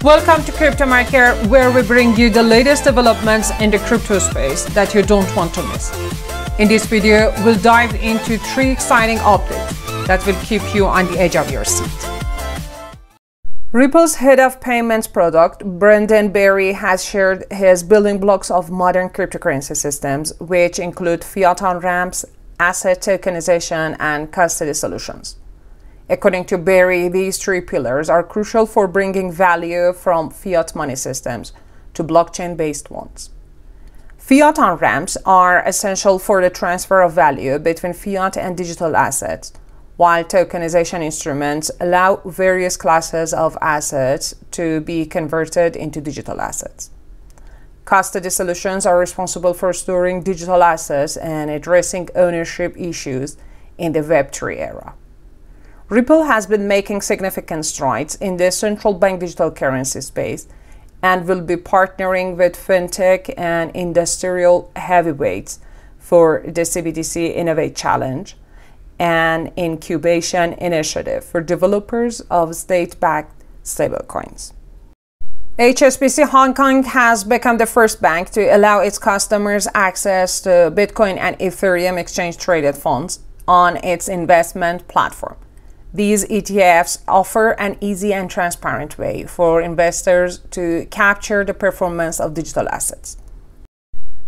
Welcome to Crypto Market, where we bring you the latest developments in the crypto space that you don't want to miss. In this video, we'll dive into 3 exciting updates that will keep you on the edge of your seat. Ripple's head of payments product, Brendan Berry, has shared his building blocks of modern cryptocurrency systems, which include fiat on-ramps, asset tokenization, and custody solutions. According to Berry, these 3 pillars are crucial for bringing value from fiat money systems to blockchain-based ones. Fiat on-ramps are essential for the transfer of value between fiat and digital assets, while tokenization instruments allow various classes of assets to be converted into digital assets. Custody solutions are responsible for storing digital assets and addressing ownership issues in the Web3 era. Ripple has been making significant strides in the central bank digital currency space and will be partnering with fintech and industrial heavyweights for the CBDC Innovate Challenge, an incubation initiative for developers of state-backed stablecoins. HSBC Hong Kong has become the first bank to allow its customers access to Bitcoin and Ethereum exchange-traded funds on its investment platform. These ETFs offer an easy and transparent way for investors to capture the performance of digital assets.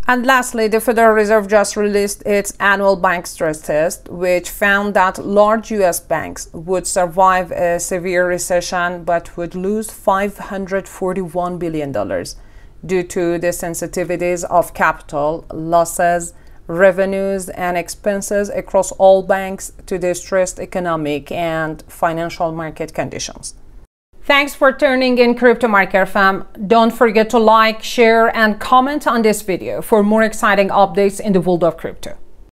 And lastly, the Federal Reserve just released its annual bank stress test, which found that large US banks would survive a severe recession but would lose $541 billion due to the sensitivities of capital, losses, revenues, and expenses across all banks to the stressed economic and financial market conditions. Thanks for tuning in, Crypto Market fam. Don't forget to like, share, and comment on this video for more exciting updates in the world of crypto.